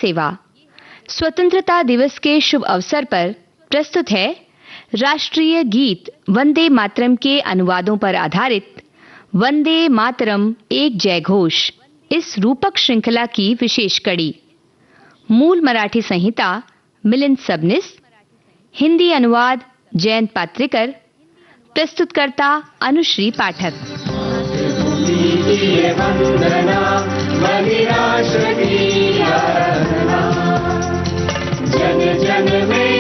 सेवा। स्वतंत्रता दिवस के शुभ अवसर पर प्रस्तुत है राष्ट्रीय गीत वंदे मातरम के अनुवादों पर आधारित वंदे मातरम एक जय घोष, इस रूपक श्रृंखला की विशेष कड़ी। मूल मराठी संहिता मिलिंद सबनिस, हिंदी अनुवाद जयंत पात्रिकर, प्रस्तुतकर्ता अनुश्री पाठक। जन जन में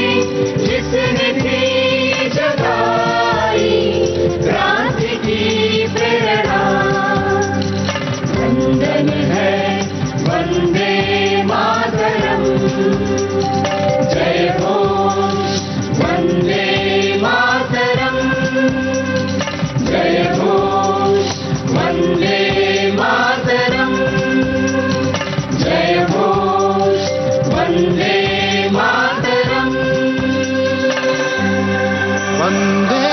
जिसने थी जगाई क्रांति की प्रेरणा, वंदन है वंदे मातरम, जय घोष वंदे मातरम, जय घोष वंदे मातरम, जय घोष वंदे मातरम। वंदे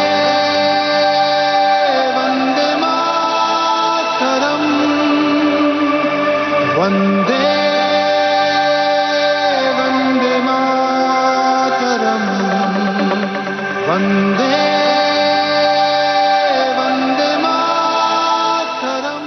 वंदे मातरम, वंदे वंदे मातरम, वंदे वंदे मातरम।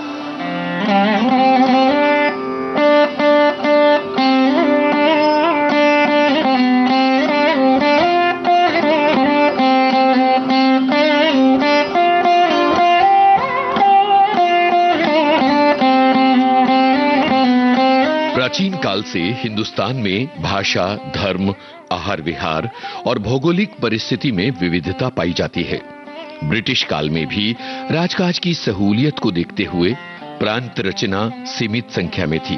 प्राचीन काल से हिंदुस्तान में भाषा, धर्म, आहार विहार और भौगोलिक परिस्थिति में विविधता पाई जाती है। ब्रिटिश काल में भी राजकाज की सहूलियत को देखते हुए प्रांत रचना सीमित संख्या में थी।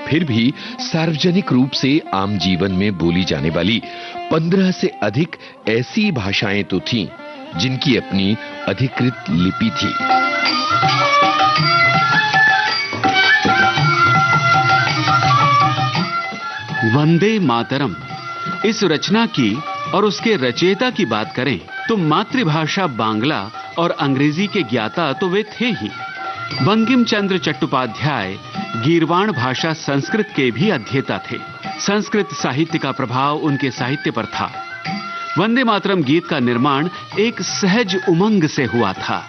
फिर भी सार्वजनिक रूप से आम जीवन में बोली जाने वाली 15 से अधिक ऐसी भाषाएं तो थीं जिनकी अपनी अधिकृत लिपि थी। वंदे मातरम इस रचना की और उसके रचयिता की बात करें तो मातृभाषा बांग्ला और अंग्रेजी के ज्ञाता तो वे थे ही। बंकिम चंद्र चट्टोपाध्याय गीरवाण भाषा संस्कृत के भी अध्येता थे। संस्कृत साहित्य का प्रभाव उनके साहित्य पर था। वंदे मातरम गीत का निर्माण एक सहज उमंग से हुआ था,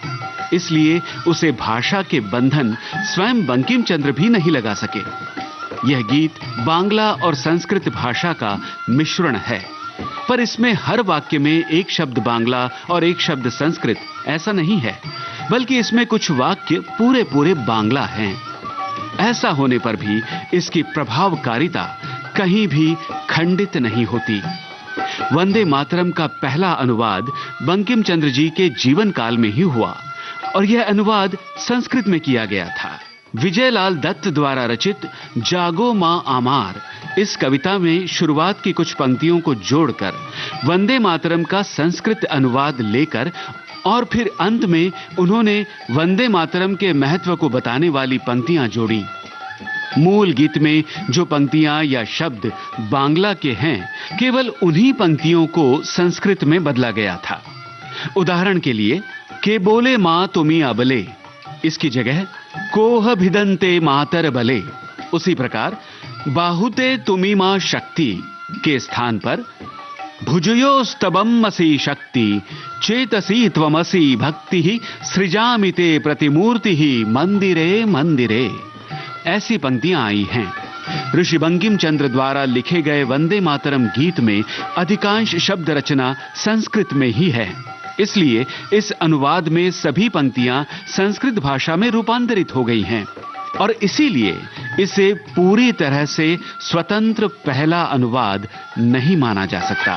इसलिए उसे भाषा के बंधन स्वयं बंकिम चंद्र भी नहीं लगा सके। यह गीत बांग्ला और संस्कृत भाषा का मिश्रण है, पर इसमें हर वाक्य में एक शब्द बांग्ला और एक शब्द संस्कृत ऐसा नहीं है, बल्कि इसमें कुछ वाक्य पूरे पूरे बांग्ला हैं। ऐसा होने पर भी इसकी प्रभावकारिता कहीं भी खंडित नहीं होती। वंदे मातरम का पहला अनुवाद बंकिम चंद्र जी के जीवन काल में ही हुआ और यह अनुवाद संस्कृत में किया गया था। विजयलाल दत्त द्वारा रचित जागो मां आमार इस कविता में शुरुआत की कुछ पंक्तियों को जोड़कर वंदे मातरम का संस्कृत अनुवाद लेकर और फिर अंत में उन्होंने वंदे मातरम के महत्व को बताने वाली पंक्तियां जोड़ी। मूल गीत में जो पंक्तियां या शब्द बांग्ला के हैं, केवल उन्हीं पंक्तियों को संस्कृत में बदला गया था। उदाहरण के लिए, के बोले मां तुमी अबले इसकी जगह कोह भिदंते मातर बले। उसी प्रकार बाहुते तुमी मां शक्ति के स्थान पर भुजयोस्तबमसि शक्ति चेतसी त्वमसि भक्ति सृजामि ते प्रतिमूर्ति मंदिरे मंदिरे। ऐसी पंक्तियां आई हैं। ऋषि बंकिम चंद्र द्वारा लिखे गए वंदे मातरम गीत में अधिकांश शब्द रचना संस्कृत में ही है, इसलिए इस अनुवाद में सभी पंक्तियां संस्कृत भाषा में रूपांतरित हो गई हैं और इसीलिए इसे पूरी तरह से स्वतंत्र पहला अनुवाद नहीं माना जा सकता।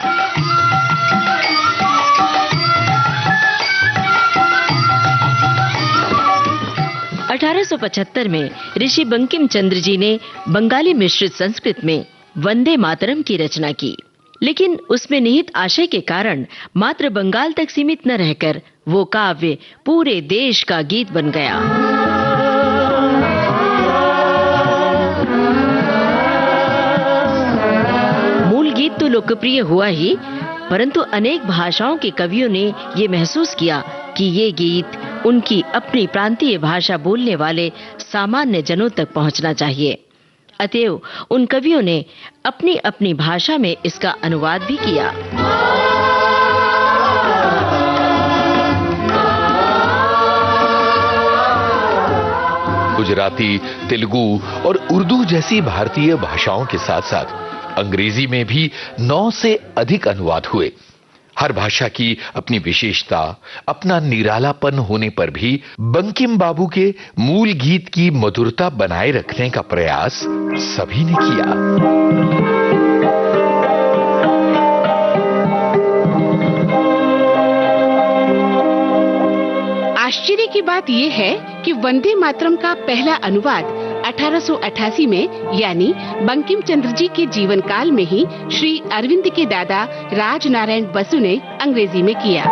1875 में ऋषि बंकिम चंद्र जी ने बंगाली मिश्रित संस्कृत में वंदे मातरम की रचना की, लेकिन उसमें निहित आशय के कारण मात्र बंगाल तक सीमित न रहकर वो काव्य पूरे देश का गीत बन गया। मूल गीत तो लोकप्रिय हुआ ही, परंतु अनेक भाषाओं के कवियों ने ये महसूस किया कि ये गीत उनकी अपनी प्रांतीय भाषा बोलने वाले सामान्य जनों तक पहुंचना चाहिए। अतएव उन कवियों ने अपनी अपनी भाषा में इसका अनुवाद भी किया। गुजराती, तेलुगु और उर्दू जैसी भारतीय भाषाओं के साथ साथ अंग्रेजी में भी 9 से अधिक अनुवाद हुए। हर भाषा की अपनी विशेषता, अपना निरालापन होने पर भी बंकिम बाबू के मूल गीत की मधुरता बनाए रखने का प्रयास सभी ने किया। आश्चर्य की बात यह है कि वंदे मातरम का पहला अनुवाद 1888 में यानी बंकिम चंद्र जी के जीवन काल में ही श्री अरविंद के दादा राजनारायण बसु ने अंग्रेजी में किया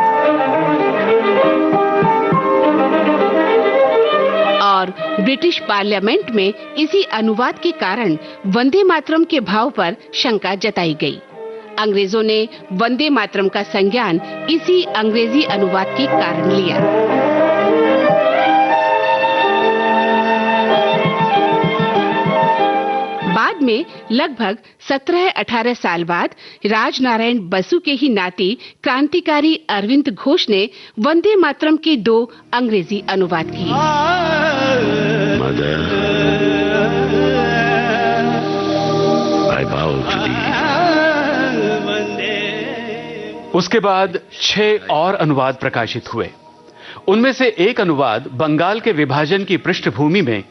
और ब्रिटिश पार्लियामेंट में इसी अनुवाद के कारण वंदे मातरम के भाव पर शंका जताई गई। अंग्रेजों ने वंदे मातरम का संज्ञान इसी अंग्रेजी अनुवाद के कारण लिया। बाद में लगभग 17-18 साल बाद राजनारायण बसु के ही नाती क्रांतिकारी अरविंद घोष ने वंदे मातरम के 2 अंग्रेजी अनुवाद किए। Mother, I bow to thee. उसके बाद 6 और अनुवाद प्रकाशित हुए। उनमें से एक अनुवाद बंगाल के विभाजन की पृष्ठभूमि में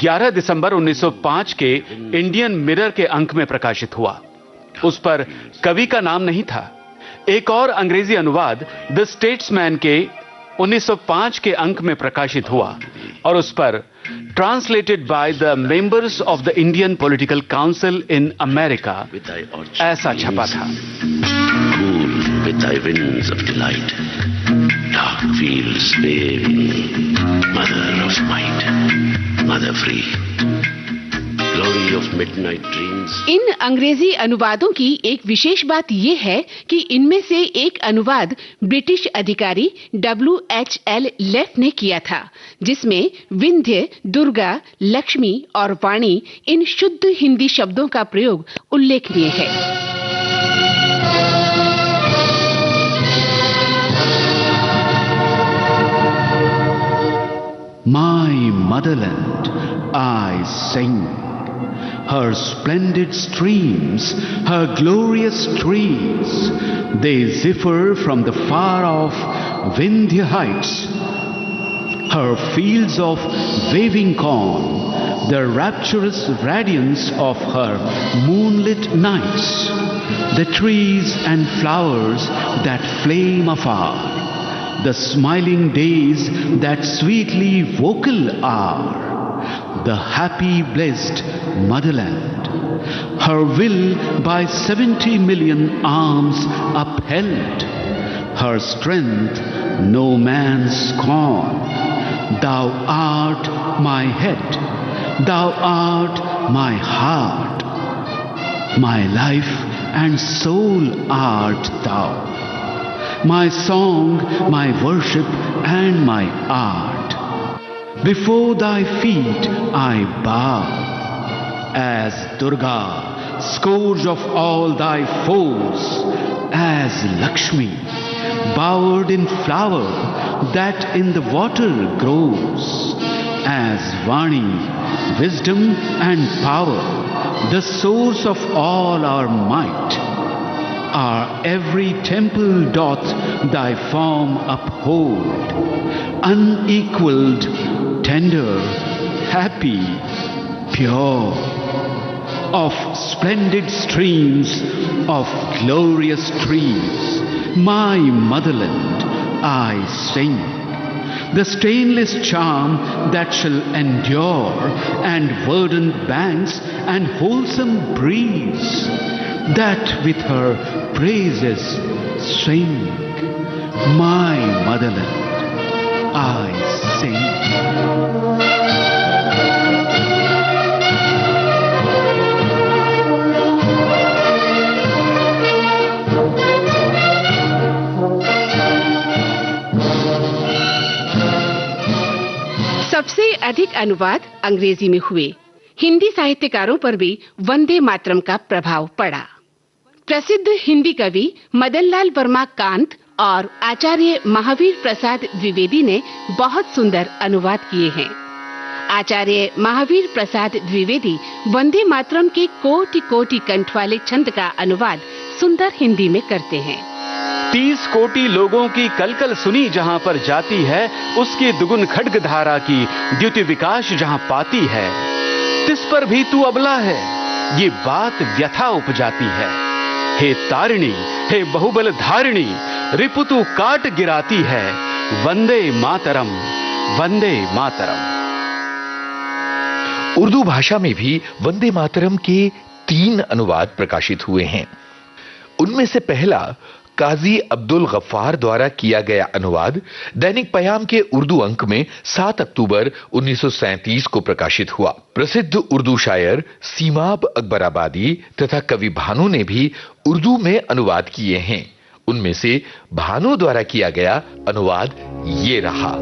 11 दिसंबर 1905 के इंडियन मिरर के अंक में प्रकाशित हुआ। उस पर कवि का नाम नहीं था। एक और अंग्रेजी अनुवाद द स्टेट्समैन के 1905 के अंक में प्रकाशित हुआ और उस पर translated by the members of the Indian political council in America ऐसा छपा था। Cool with thy winds of delight, dark fields waving, mother of might, mother free, glory of midnight dreams. इन अंग्रेजी अनुवादों की एक विशेष बात यह है कि इनमें से एक अनुवाद ब्रिटिश अधिकारी W.H.L. लेफ्ट ने किया था, जिसमें विंध्य, दुर्गा, लक्ष्मी और वाणी इन शुद्ध हिंदी शब्दों का प्रयोग उल्लेखनीय है। My motherland, I sing. Her splendid streams, her glorious trees, they zephyr from the far-off Vindhya heights. Her fields of waving corn, the rapturous radiance of her moonlit nights, the trees and flowers that flame afar, the smiling days that sweetly vocal are, the happy blessed motherland, her will by 70 million arms upheld, her strength no man's scorn. Thou art my head, thou art my heart, my life and soul art thou, my song, my worship and my art. Before thy feet I bow, as Durga, scourge of all thy foes, as Lakshmi, bowered in flower that in the water grows, as Vani, wisdom and power, the source of all our might. Our every temple doth thy form uphold, unequaled, tender, happy, pure, of splendid streams, of glorious trees. My motherland, I sing. The stainless charm that shall endure, and verdant banks and wholesome breeze, that with her praises sing. My motherland, I sing. सबसे अधिक अनुवाद अंग्रेजी में हुए, हिंदी साहित्यकारों पर भी वंदे मातरम का प्रभाव पड़ा। प्रसिद्ध हिंदी कवि मदनलाल वर्मा कांत और आचार्य महावीर प्रसाद द्विवेदी ने बहुत सुंदर अनुवाद किए हैं। आचार्य महावीर प्रसाद द्विवेदी वंदे मातरम के कोटि कोटि कंठ वाले छंद का अनुवाद सुंदर हिंदी में करते हैं। 30 कोटि लोगों की कलकल सुनी जहां पर जाती है, उसके दुगुन खड्ग धारा की द्युति विकास जहां पाती है, तिस पर भी तू अबला है, ये बात व्यथा उपजाती है। हे तारिणी, हे बहुबल धारिणी, रिपु तू काट गिराती है, वंदे मातरम, वंदे मातरम। उर्दू भाषा में भी वंदे मातरम के 3 अनुवाद प्रकाशित हुए हैं। उनमें से पहला काजी अब्दुल गफ्फार द्वारा किया गया अनुवाद दैनिक पयाम के उर्दू अंक में 7 अक्टूबर 1937 को प्रकाशित हुआ। प्रसिद्ध उर्दू शायर सीमाब अकबराबादी तथा कवि भानु ने भी उर्दू में अनुवाद किए हैं। उनमें से भानु द्वारा किया गया अनुवाद ये रहा।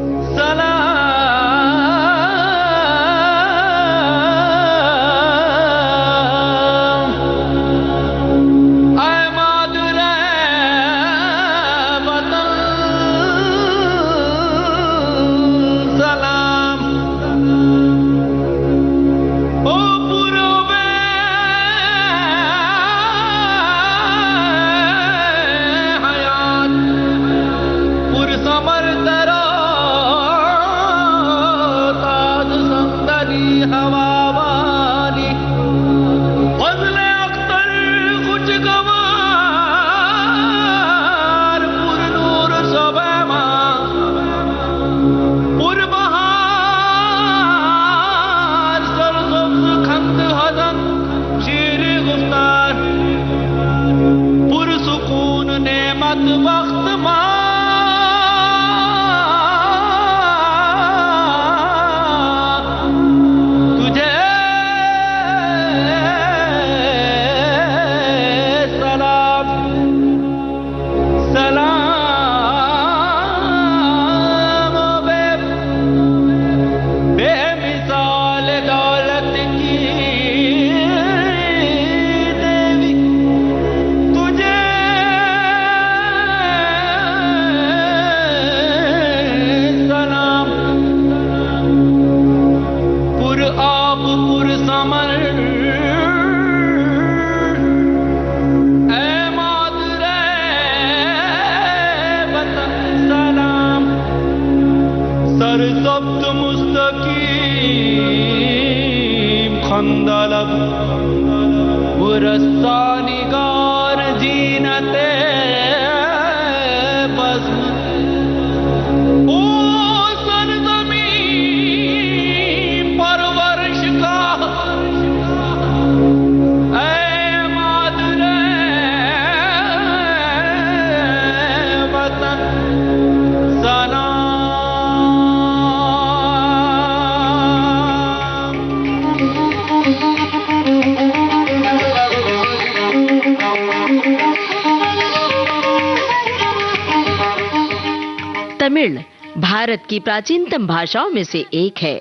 तमिल भारत की प्राचीनतम भाषाओं में से एक है।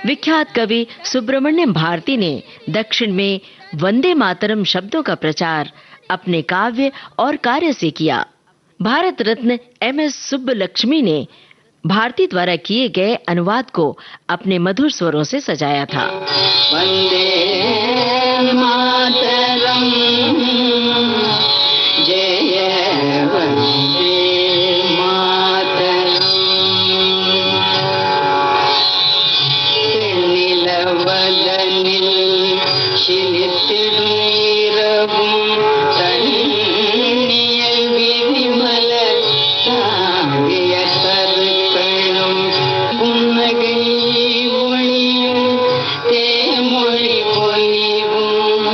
विख्यात कवि सुब्रमण्यम भारती ने दक्षिण में वंदे मातरम शब्दों का प्रचार अपने काव्य और कार्य से किया। भारत रत्न MS सुब्बलक्ष्मी ने भारती द्वारा किए गए अनुवाद को अपने मधुर स्वरों से सजाया था। वंदे मातरम, जय वंदे मातरम, नीलवदनिल शिलितिरुनीरवुम तन्नियल विमल साव्य सर्कणम पुन्नगै ஒளியும் தேமொழி பொலிவும்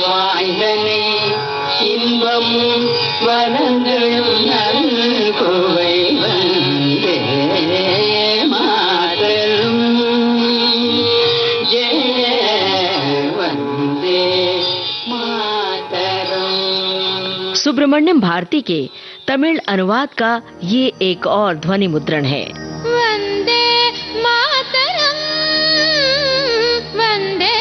வாய்ந்தனை இன்பமும் வரங்களும் நல்குவை வந்தே மாதரும் ஜெய வந்தே மாதரம்। सुब्रमण्यम भारती के तमिल अनुवाद का ये एक और ध्वनि मुद्रण है। वंदे मातरम, वंदे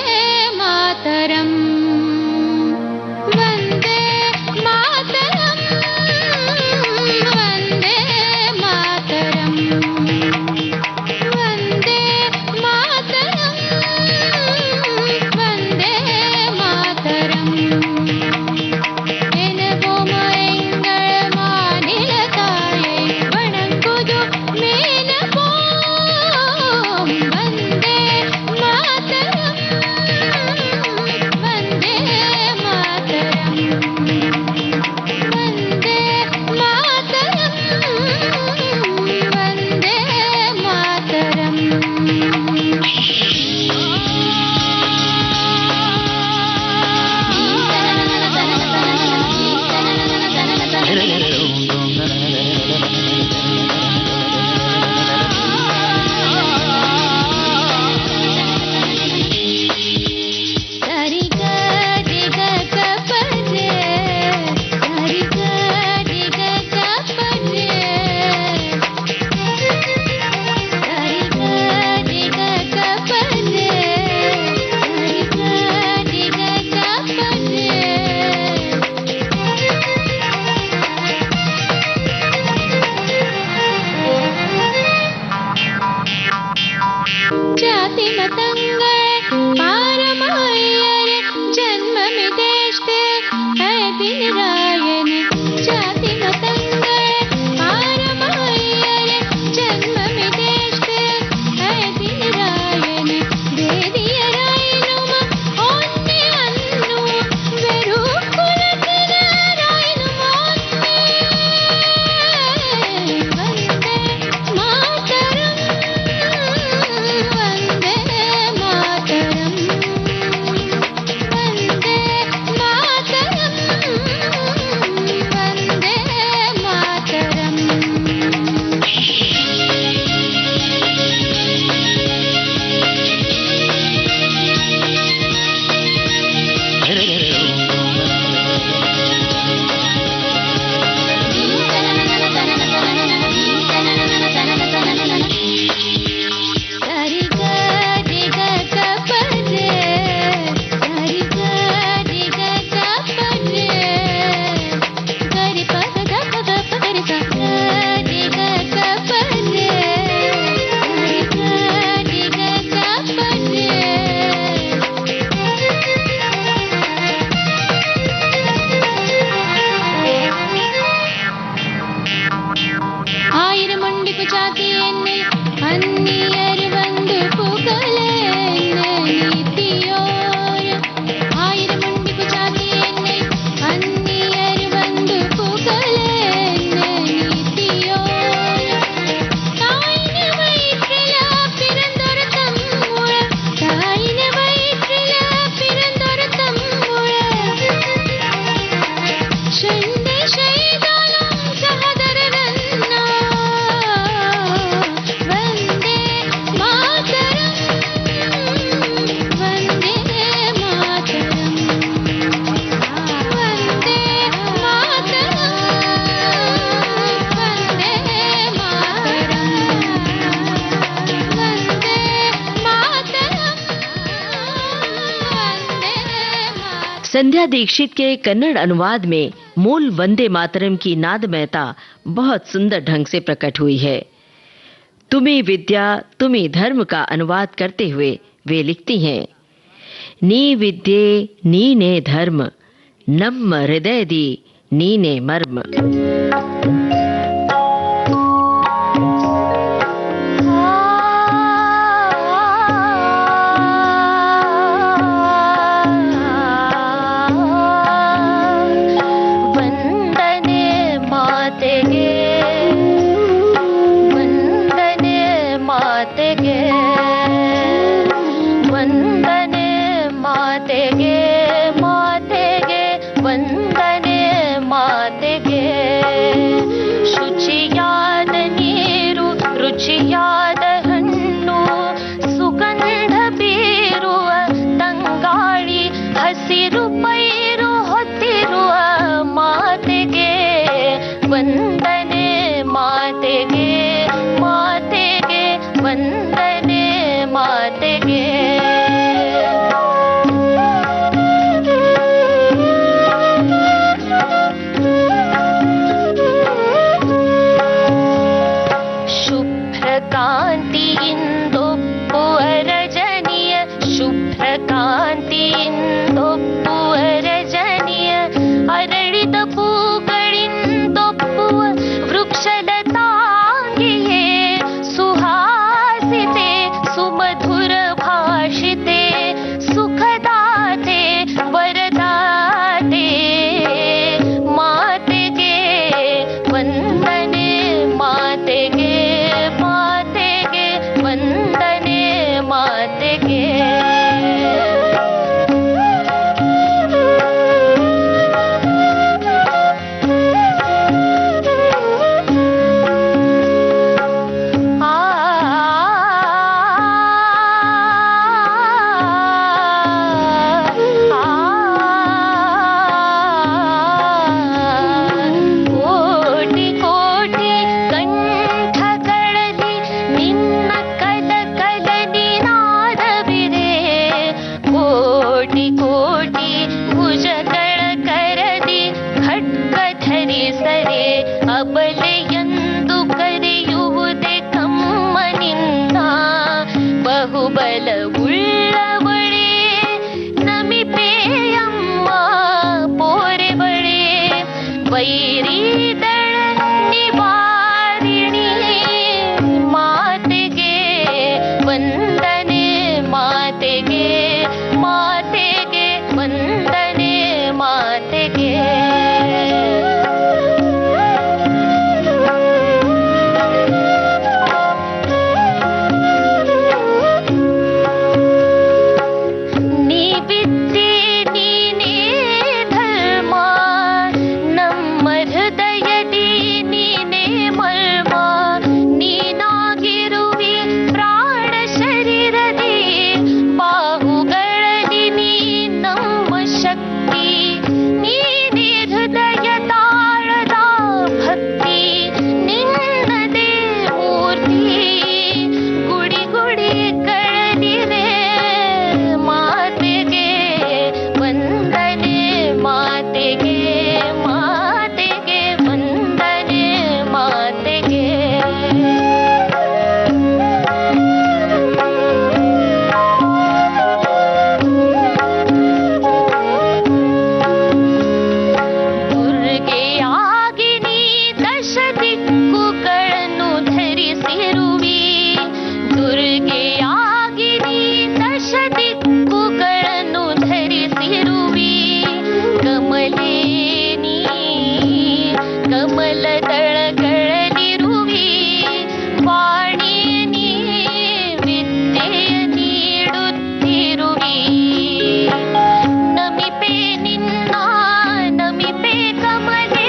संध्या दीक्षित के कन्नड़ अनुवाद में मूल वंदे मातरम की नादमयता बहुत सुंदर ढंग से प्रकट हुई है। तुम्हें विद्या तुम्हें धर्म का अनुवाद करते हुए वे लिखती हैं, नी विद्ये नीने धर्म, नम्म हृदय दी नीने मर्म। ಬಲವುಳ್ಳವಳೇ ನಮಿಪೇಯಮ್ಮ ಪೋರೆ ಬಳೆ ಕಮಲೇನಿ ಕಮಲದಳಗಳಲ್ಲಿರುವಿ ವಾಣಿನಿ ವಿದ್ಯೆಯ ನೀಡುತ್ತಿರುವಿ ನಮಿಪೆ ನಿನ್ನ ನಮಿಪೆ ಕಮಲೆ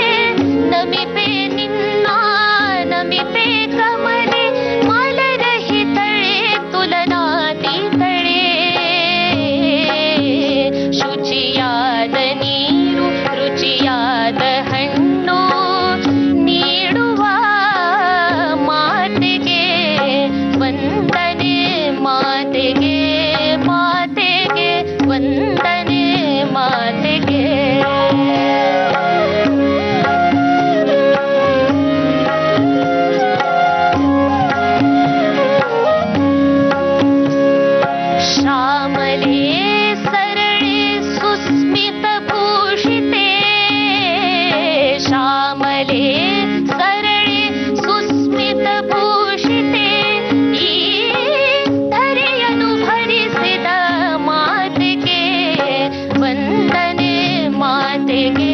ನಮಿಪೆ ನಿನ್ನ ನಮಿಪೆ ಕಮಲೆ ಮಲರಹಿತಳೆ ತುಲನಾತೀತಳೆ ಶುಚಿಯಾದ ನೀರು ರುಚಿಯಾದ ಹಣ್ಣು ನೀಡುವ ಮಾತೆಗೆ ವಂದನೆ ಮಾತೆಗೆ ಮಾತೆಗೆ ವಂದನೆ ಮಾತೆಗೆ ಶ್ಯಾಮಲೆ ಸರಳೆ ಸುಸ್ಮಿತ ಭೂಷಿತೆ ಶ್ಯಾಮಲೆ ಸರಳೆ ಸುಸ್ಮಿತ ಭೂಷಿತೆ ಈ ಧರೆಯನ್ನು ಭರಿಸಿದ ಮಾತೆಗೆ ವಂದನೆ ಮಾತೆಗೆ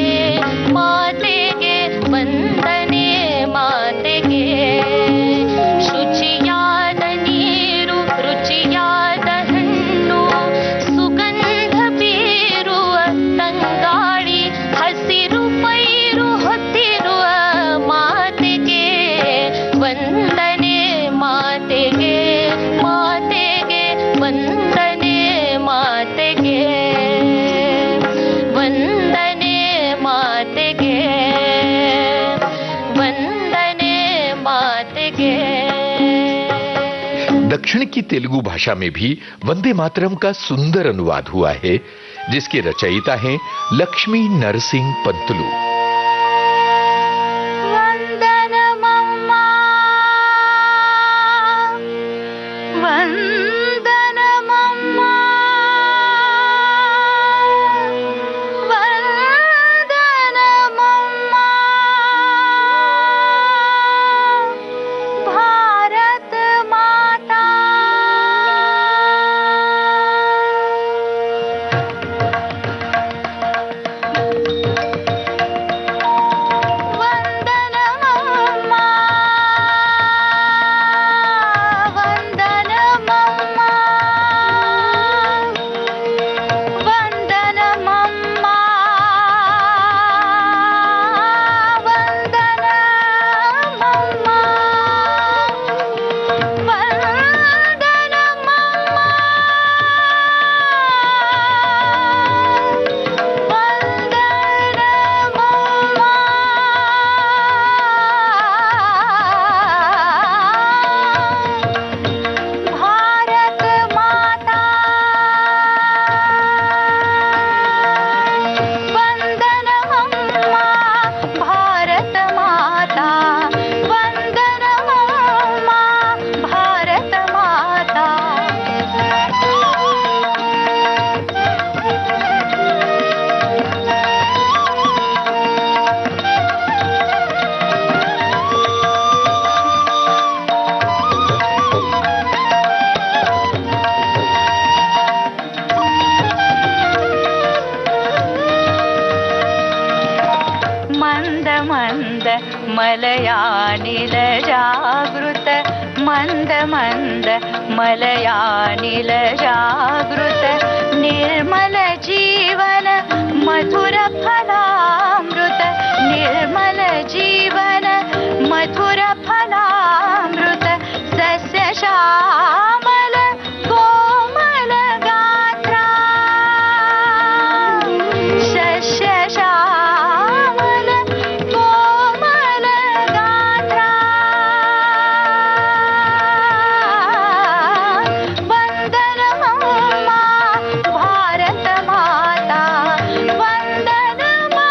ಮಾತೆಗೆ ವಂದನೆ ಮಾತೆಗೆ ಶುಚಿಯಾದ ನೀರು ರುಚಿಯಾದ ಹಣ್ಣು ಸುಗಂಧ ಬೀರುವ ತಂಗಾಳಿ ಹಸಿರು ಪೈರು ಹೊತ್ತಿರುವ ಮಾತೆಗೆ ವಂದನೆ ಮಾತೆಗೆ ಮಾತೆಗೆ ವಂದನೆ ಮಾತೆಗೆ ವಂದನೆ ಮಾತೆಗೆ ವಂದನೆ ಮಾತೆಗೆ दक्षिण की तेलुगु भाषा में भी वंदे मातरम का सुंदर अनुवाद हुआ है, जिसके रचयिता हैं लक्ष्मी नरसिंह पंतलु। ವಂದನಮಮ್ಮಾ ವಂದನಮಮ್ಮಾ ವಂದನಮಮ್ಮಾ ಭಾರತ ಮಾತಾ ವಂದನಮಮ್ಮಾ ವಂದನಮಮ್ಮಾ ವಂದನಮಮ್ಮಾ ವಂದನಮಮ್ಮಾ ಭಾರತ ಮಾತಾ ವಂದನಮಮ್ಮಾ ಭಾರತ ಮಾತಾ ವಂದನಮಮ್ಮಾ ಭಾರತ ಮಾತಾ ಮಂದ ಮಂದ ಮಲಯಾನಿಲ ಜಾಗೃತ ಮಂದ ಮಂದ ಮಲಯಾನಿಲ ಜಾಗೃತ ನಿರ್ಮಲ ಜೀವನ ಮಧುರ ಫಲಾಮೃತ ನಿರ್ಮಲ ಜೀವನ ಮಧುರ ಫಲಾಮೃತ ಸಸ್ಯ ಶ್ಯಾಮಲ ಕೋಮಲ ಗಾತ್ರ ಸಸ್ಯ ಶ್ಯಾಮಲ ಕೋಮಲ ಗಾತ್ರ ವಂದನಮಮ್ಮಾ ಭಾರತ ಮಾತಾ ವಂದನಮಮ್ಮಾ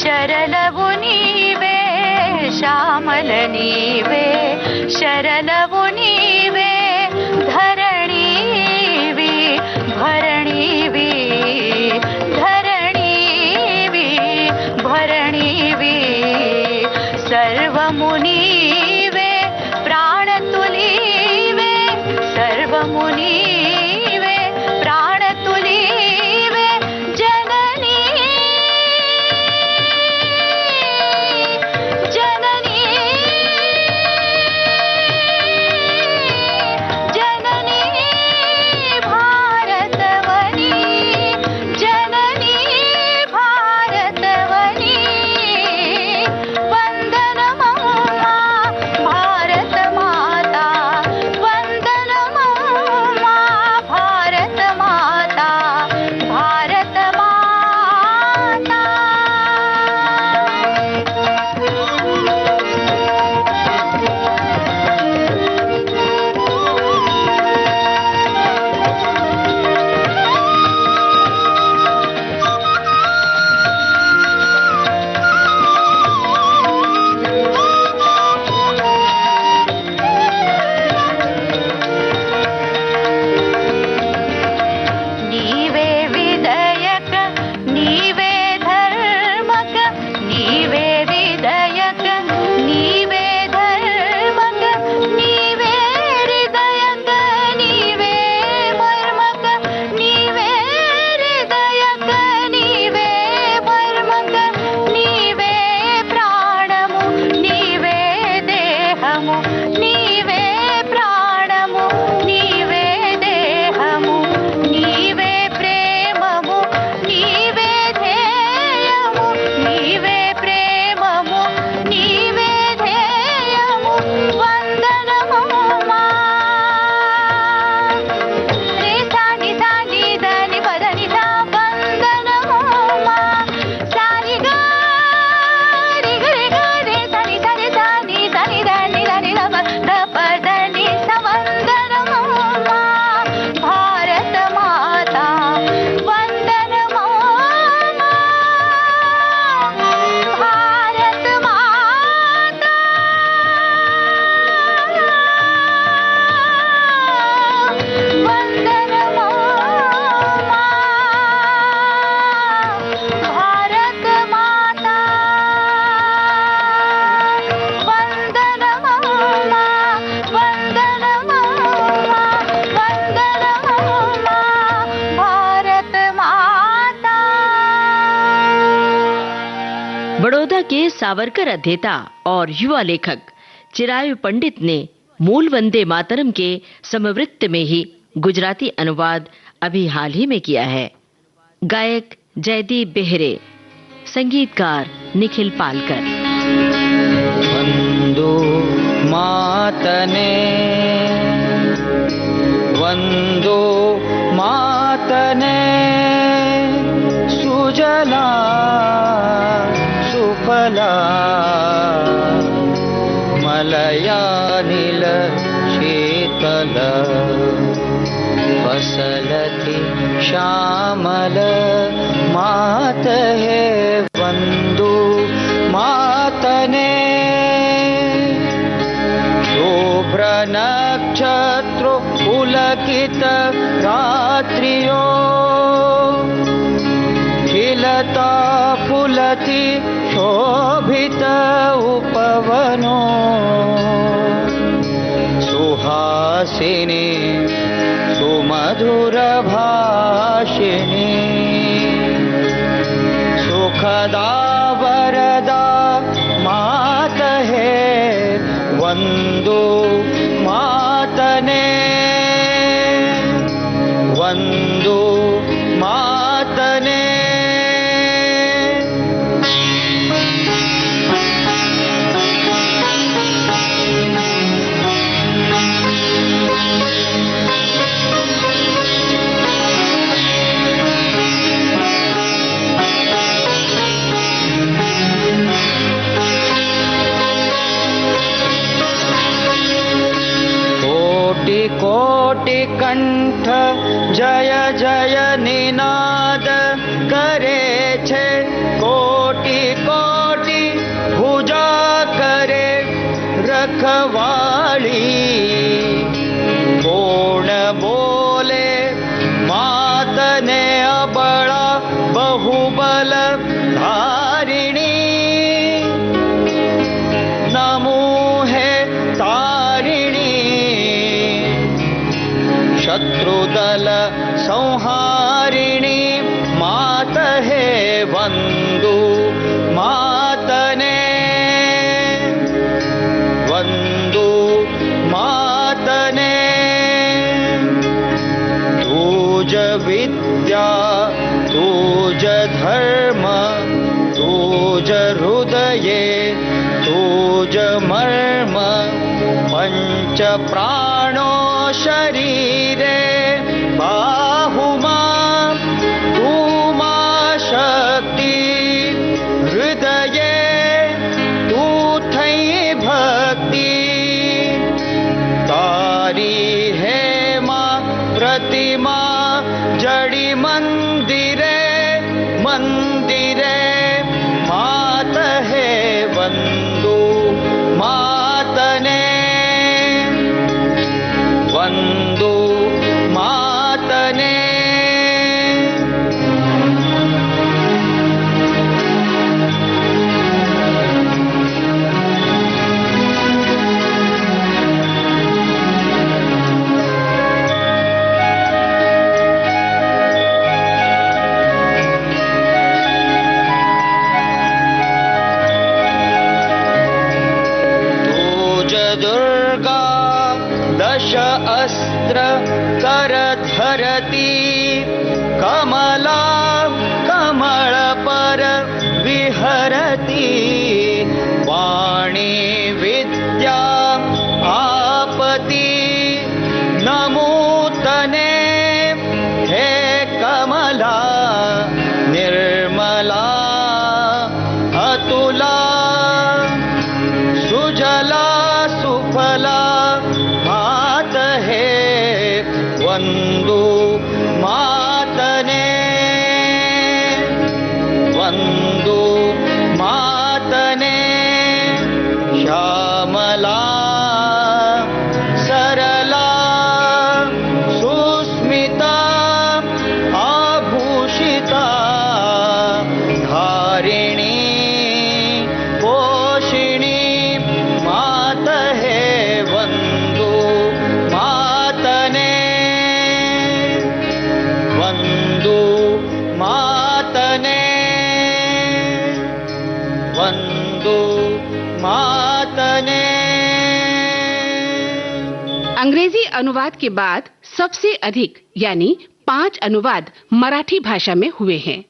ಶರಲವು ನೀವೇ ಶ್ಯಾಮಲ ನೀವೇ ಶರಲವು ನೀವೇ ಧರಣೀವಿ ಭರಣೀವಿ ಧರಣೀವಿ ಭರಣೀವಿ ಸರ್ವಮು ನೀವೇ ಪ್ರಾಣ ತುಲೀವೆ ಸರ್ವಮು ನೀವೇ ಪ್ರಾಣ ತುಲೀವೆ ಜನನೀ ಜನನೀ ಜನನೀ ಭಾರತವನಿ ಜನನೀ ಭಾರತವನಿ ವಂದನಮಮ್ಮ ಭಾರತ ಮಾತಾ ವಂದನಮಮ್ಮ ಭಾರತ ಮಾತಾ ಭಾರತ ಮಾತಾ ನೀವೇ ವಿಧಯಕ ನೀವೇ ಧರ್ಮಕ ನೀವೇ ವಿಧಯಕ ನೀವೇ ಧರ್ಮಕ ನೀವೇ ಹೃದಯಕ ನೀವೇ ಮರ್ಮಕ ನೀವೇ ಹೃದಯಕ ನೀವೇ ಮರ್ಮಕ ನೀವೇ ಪ್ರಾಣము ನೀವೇ ದೇಹము నీవే ప్రాణము నీవే దేహము నీవే ప్రేమము నీవే ధ్యేయము నీవే ప్రేమము నీవే ధ్యేయము వందనమమ్మా రే సాని సాని దని పదని సా వందనమమ్మా సారిగా రిగరిగా రే సని సని సాని సని దని దని రమ పదని సవందనమమ్మా భారత మాతా వందనమమ్మా భారత మాతా వందనమమ్మా భారత మాతా వందనమమ్మా వందనమమ్మా వందనమమ్మా భారత మాతా बड़ौदा के सावरकर अध्येता और युवा लेखक चिरायु पंडित ने मूल वंदे मातरम के समवृत्त में ही गुजराती अनुवाद अभी हाल ही में किया है। गायक जयदीप बेहरे, संगीतकार निखिल पालकर। वंदो मातने वंदो मातने सुजला सुफला मलयानिल शीतल फसलति श्यामल मात है वंदो मातने शुभ्र नक्षत्रो पुलकित रात्रियो खिलता फुलति शोभित उपवनो सुहासिनी सुमधुर भाषिणी सुखदा वरदा मात है वंदो मातने वंदो मातने कोटि कंठ जय जय निनाद करे छे कोटि रखवाली कोण बोले मात ने अबड़ा बहुबल धारिणी नमो है तारिणी शत्रुदल संहारिणी मात है वंदु मातने वंदु मातने तुज विद्या तुज धर्म तुज हृदये तुज मर्म पंच प्राणो शरीरे बाहुमा तुमा शक्ति हृदये तू थई भक्ति तारी है माँ प्रतिमा जड़ी मंदिरे मंदिरे मात है वंदु मातने वंदु मातने दुर्गा दश अस्त्र कर धरती कमला कमल पर विहरती वाणी विद्या आपती नमो तने हे कमला निर्मला अतुला सुजला सुफला मात है वंदु मातने वंदु मातने श्यामला सरला सुस्मिता आभूषिता धारिणी पोषिणी मात है वंदु मातने वंदु मातने वंदु मातने। अंग्रेजी अनुवाद के बाद सबसे अधिक यानी 5 अनुवाद मराठी भाषा में हुए हैं।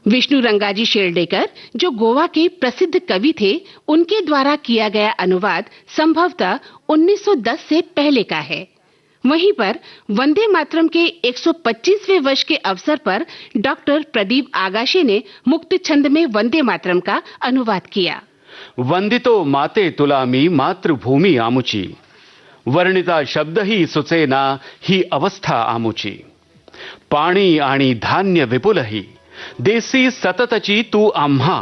विष्णु रंगाजी शेरडेकर जो गोवा के प्रसिद्ध कवि थे, उनके द्वारा किया गया अनुवाद संभवतः 1910 से पहले का है। वहीं पर वंदे मातरम के 125वें वर्ष के अवसर पर डॉक्टर प्रदीप आगाशे ने मुक्त छंद में वंदे मातरम का अनुवाद किया। वंदितो माते तुलामी मातृभूमी आमुची वर्णिता शब्द ही सुचेना ही अवस्था आमुची पाणी आणि धान्य विपुलही देसी सततची तू आम्हा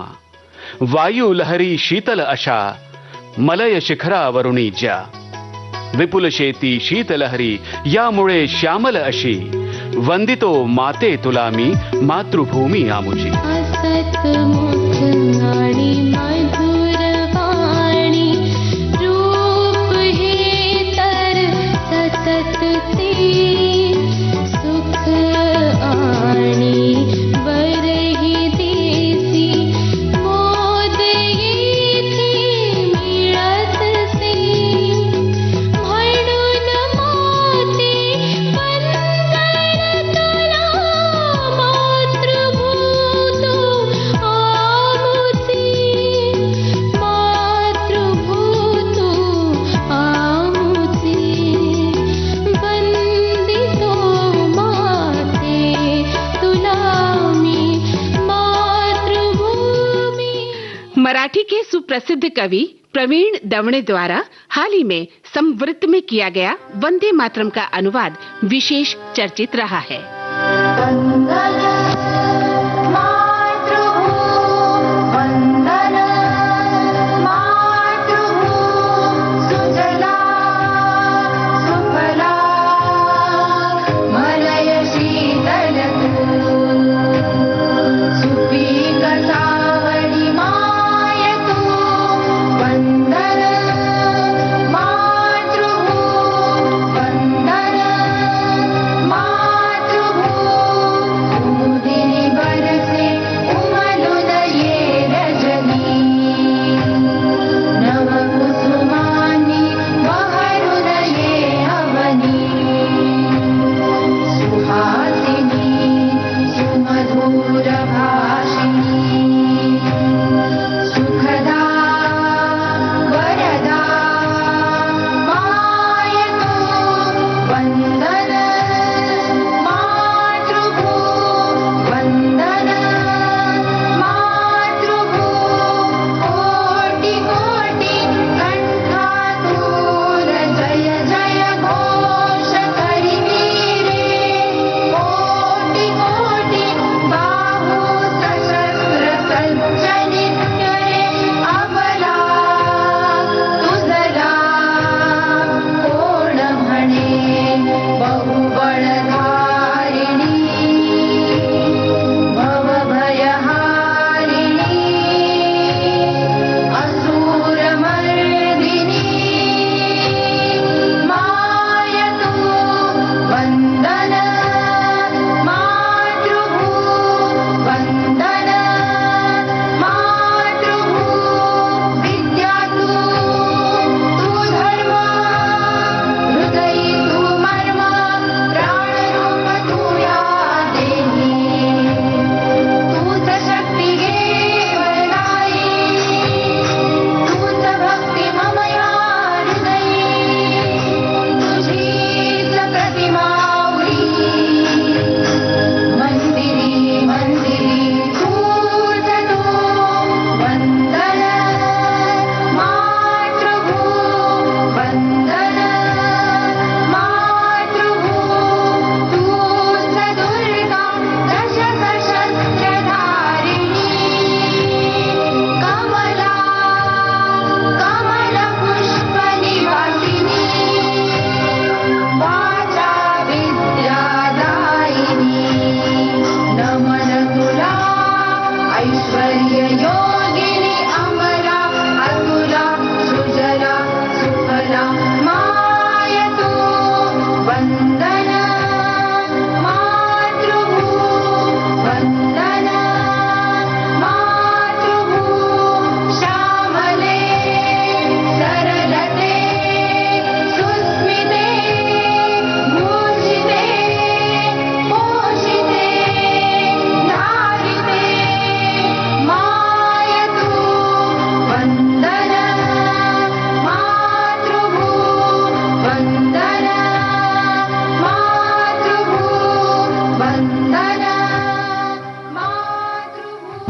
वायू लहरी शीतल अशा मलय शिखरावरुणी ज्या विपुल शेती शीतलहरी यामुळे श्यामल अशी वंदितो माते तुलामी मातृभूमी आमुची। मराठी के सुप्रसिद्ध कवि प्रवीण दवणे द्वारा हाल ही में संवृत्त में किया गया वंदे मातरम का अनुवाद विशेष चर्चित रहा है। वंदन मातृभूमि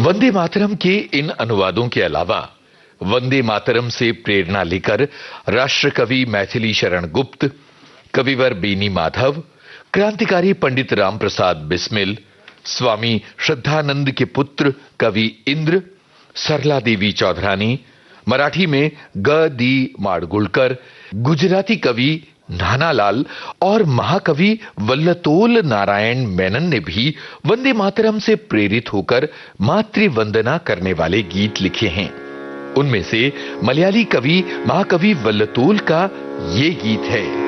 वंदे मातरम के इन अनुवादों के अलावा वंदे मातरम से प्रेरणा लेकर राष्ट्र कवि मैथिली शरण गुप्त, कविवर बेनी माधव, क्रांतिकारी पंडित राम प्रसाद बिस्मिल, स्वामी श्रद्धानंद के पुत्र कवि इंद्र, सरला देवी चौधरानी, मराठी में ग दी माडगुळकर, गुजराती कवि नानालाल और महाकवि वल्लतोल नारायण मेनन ने भी वंदे मातरम से प्रेरित होकर मातृ वंदना करने वाले गीत लिखे हैं। उनमें से मलयाली कवि महाकवि वल्लतोल का ये गीत है।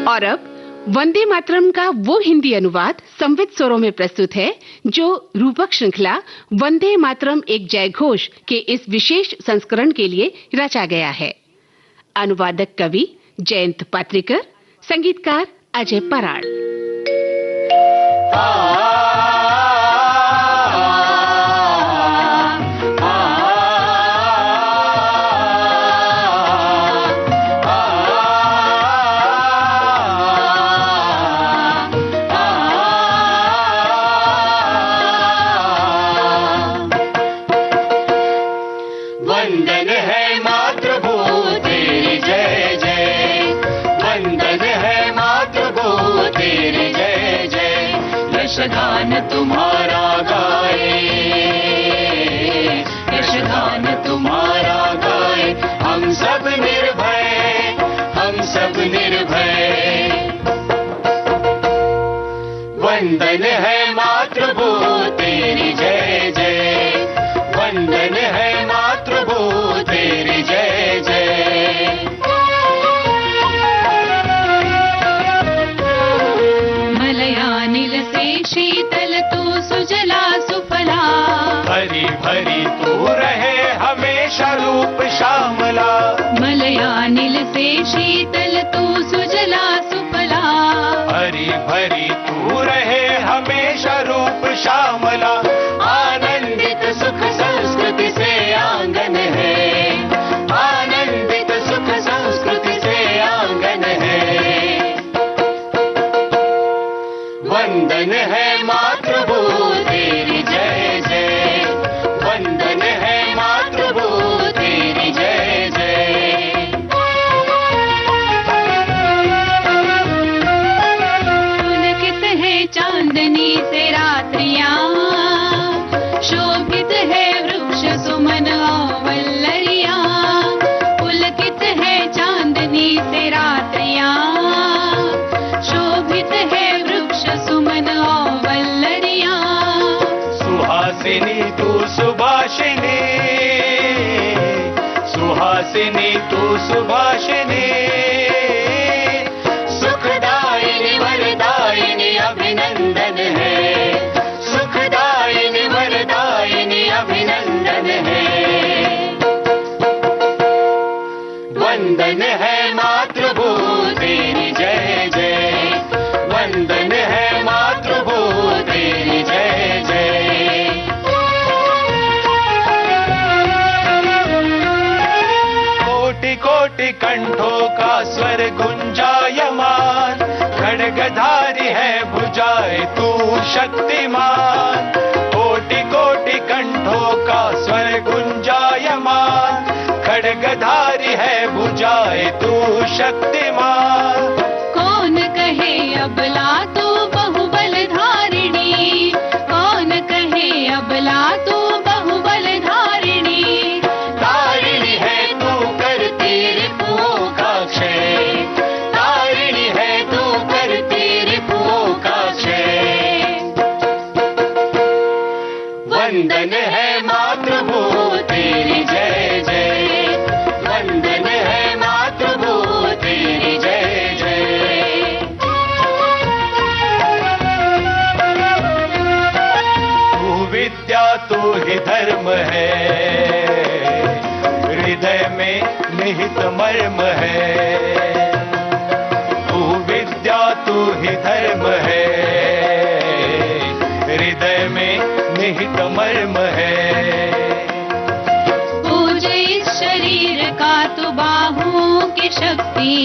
और अब वंदे मातरम का वो हिंदी अनुवाद संवित स्वरों में प्रस्तुत है जो रूपक श्रृंखला वंदे मातरम एक जयघोष के इस विशेष संस्करण के लिए रचा गया है। अनुवादक कवि जयंत पात्रिकर, संगीतकार अजय पराड़। वंदन है मातृभूत तेरी जय जय, वंदन है मातृभूत तेरी जय जय। यशगान तुम्हारा गाए, यशगान तुम्हारा गाए, हम सब निर्भय, हम सब निर्भय। वंदन है मातृभूत तेरी जय जय, वंदन है मातृभूत तेरी जय जय। मलयानिल से शीतल तू सुजला सुफला, भरी भरी तू रहे हमेशा रूप श्यामला। मलयानिल से शीतल तू सुजला सुफला, भरी भरी तू रहे हमेशा रूप श्यामला। आनंदित सुख संस्कृति से आंगन है, आनंदित सुख संस्कृति से आंगन है। वंदन है मातृभूत तेरी जय जय, वंदन है मातृभूत तेरी जय जय। पुलकित है चांदनी से रात्रियां, शोभित है वृक्ष सुमन वल्लरियां। पुलकित है चांदनी से रात्रियां, शोभित है वृक्ष सुमन वल्लरियां। सुहासिनी तू सुभाषिनी, सुहासिनी तू सुभाषिनी। सुखदायिनी वरदायिनी अभिनंदन है, सुखदायिनी वरदायिनी अभिनंदन है। वंदन है मातृभूत तेरी जय जय, वंदन है मातृभूत तेरी जय जय। कोटि कोटि कंठों का स्वर गुंजायमान, खड्गधारी है भुजाए तू शक्तिमान। कोटि कोटि कंठों का स्वर गुंजायमान, खड्गधारी है भुजाए तू शक्तिमान। कौन कहे अबला तू बहुबल धारिणी, कौन कहे अबला तू बहुबल धारिणी। तारिणी है तू करती रिपुओं का क्षय, तारिणी है तू करती रिपुओं का क्षय। वंदन है मातृभूत तेरी जय जय, वंदन है मातृभूत तेरी जय जय। तू विद्या तू ही धर्म है, हृदय में निहित मर्म है। तू विद्या तू ही धर्म है, हृदय में निहित मर्म है। पूज इस शरीर का तू बाहुओं की शक्ति,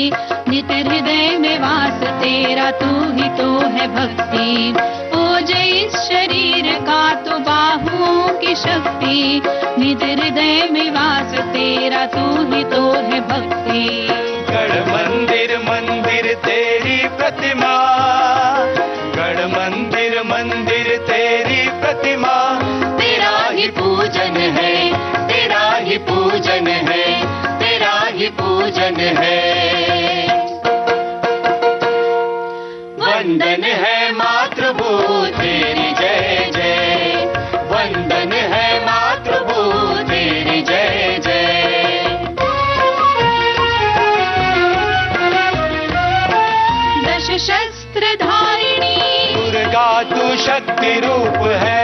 नित हृदय में वास तेरा तू ही तो है भक्ति। पूज इस शरीर का तू बाहुओं की शक्ति, नित हृदय में वास तेरा तू ही तो है भक्ति। गढ़ मंदिर मंदिर तेरी प्रतिमा, गढ़ मंदिर मंदिर तेरी प्रतिमा। तेरा ही पूजन है, तेरा ही पूजन है, तेरा ही पूजन है। वंदन है मातृभूत तेरी जय जय, वंदन है मातृभूत तेरी जय जय। दश शस्त्र धारिणी, दुर्गा तू शक्ति रूप है,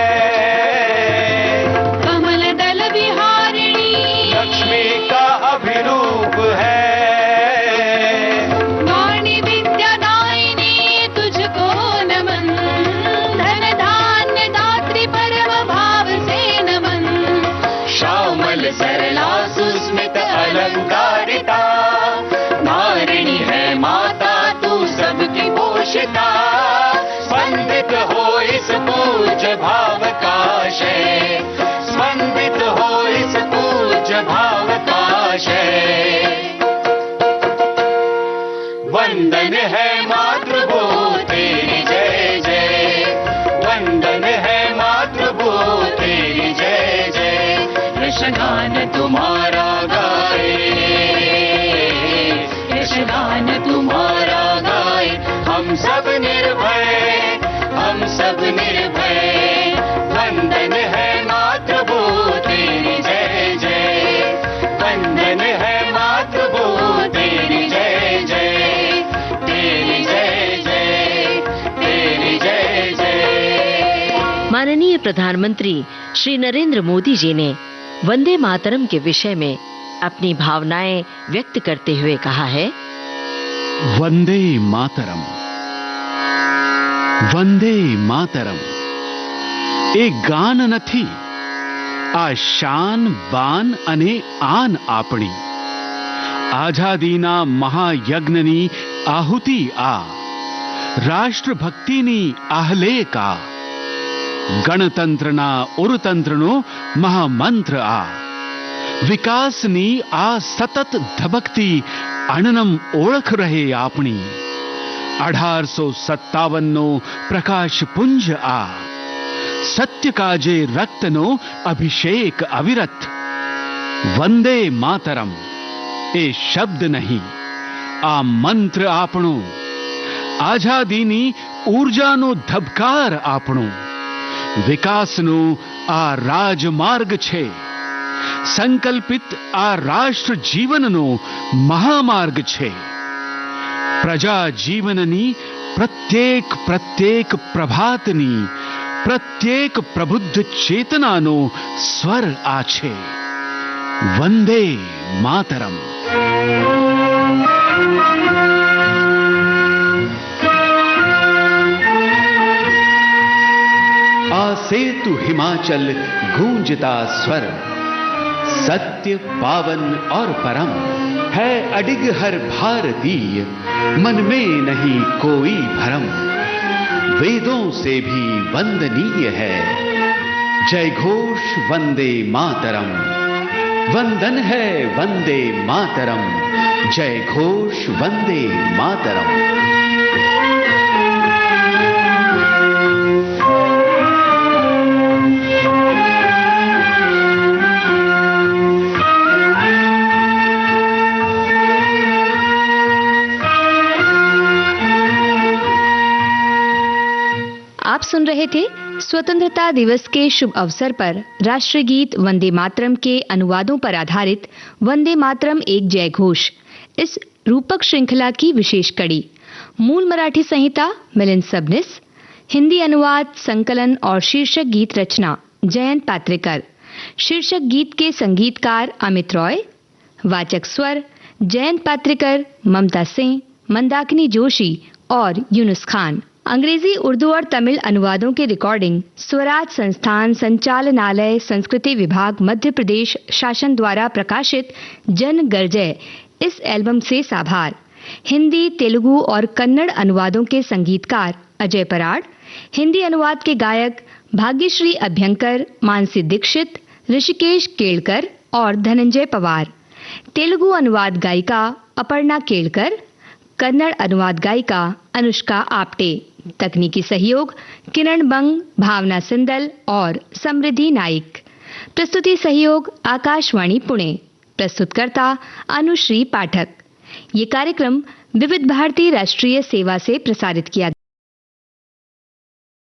कमल दल विहारिणी। लक्ष्मी का अभिरूप है। वाणी विद्या दायिनी तुझको नमन, धन धान्य दात्री परम भाव से नमन। श्यामल सरला सुस्मित अलंकारिता, नारिणी है माता तू सबकी पोषिता। स्पंदित हो इस पूज्य भाव का आशय, स्पंदित हो इस पूज्य भाव का महाशय। वंदन है मातृभू तेरी जय जय, वंदन है मातृभू तेरी जय जय। यशगान तुम्हारा गाए, यशगान तुम्हारा गाए, हम सब निर्भय, हम सब निर्भय। वंदन है मातृभू तेरी जय जय, वंदन है मातृभू तेरी जय जय, तेरी जय जय, तेरी जय जय। माननीय प्रधानमंत्री श्री नरेंद्र मोदी जी ने वंदे मातरम के विषय में अपनी भावनाएं व्यक्त करते हुए कहा है, वंदे मातरम, वंदे मातरम एक गान નથી, આ શાન બાન અને આન આપણી, આઝાદીના મહાયજ્ઞની આહુતિ આ, રાષ્ટ્રભક્તિની આહલેક આ, ગણતંત્રના ઉરતંત્રનો મહામંત્ર આ, વિકાસની આ સતત ધબકતી અણનમ ઓળખ રહે આપણી, 1857 નો પ્રકાશ પુંજ આ, સત્ય કાજે રક્તનો અભિષેક અવિરત. વંદે માતરમ એ શબ્દ નહીં, આ મંત્ર આપણો, આઝાદીની ઊર્જાનો ધબકાર આપણો, વિકાસનો આ રાજમાર્ગ છે, સંકલ્પિત આ રાષ્ટ્ર જીવનનો મહામાર્ગ છે. પ્રજા જીવનની પ્રત્યેક પ્રભાતની પ્રત્યેક પ્રબુદ્ધ ચેતનાનો સ્વર આ છે. વંદે માતરમ. आ सेतु हिमाचल गूंजता स्वर, सत्य पावन और परम है अडिग हर भारतीय, मन में नहीं कोई भरम, वेदों से भी वंदनीय है जय घोष वंदे मातरम. वंदन है वंदे मातरम, जय घोष वंदे मातरम. आप सुन रहे थे स्वतंत्रता दिवस के शुभ अवसर पर राष्ट्रीय गीत वंदे मातरम के अनुवादों पर आधारित वंदे मातरम एक जय घोष, इस रूपक श्रृंखला की विशेष कड़ी। मूल मराठी संहिता मिलिंद सबनीस, हिंदी अनुवाद, संकलन और शीर्षक गीत रचना जयंत पात्रेकर, शीर्षक गीत के संगीतकार अमित रॉय, वाचक स्वर जयंत पात्रेकर, ममता सिंह, मंदाकिनी जोशी और यूनुस खान। अंग्रेजी, उर्दू और तमिल अनुवादों की रिकॉर्डिंग स्वराज संस्थान संचालनालय, संस्कृति विभाग, मध्य प्रदेश शासन द्वारा प्रकाशित जन गरजय इस एल्बम से साभार। हिंदी, तेलुगु और कन्नड़ अनुवादों के संगीतकार अजय पराड़, हिंदी अनुवाद के गायक भाग्यश्री अभ्यंकर, मानसी दीक्षित, ऋषिकेश केलकर और धनंजय पवार, तेलुगु अनुवाद गायिका अपर्णा केलकर, कन्नड़ अनुवाद गायिका अनुष्का आप्टे, तकनीकी सहयोग किरण बंग, भावना सिंदल और समृद्धि नाइक, प्रस्तुति सहयोग आकाशवाणी पुणे, प्रस्तुतकर्ता अनुश्री पाठक। ये कार्यक्रम विविध भारती राष्ट्रीय सेवा से प्रसारित किया गया।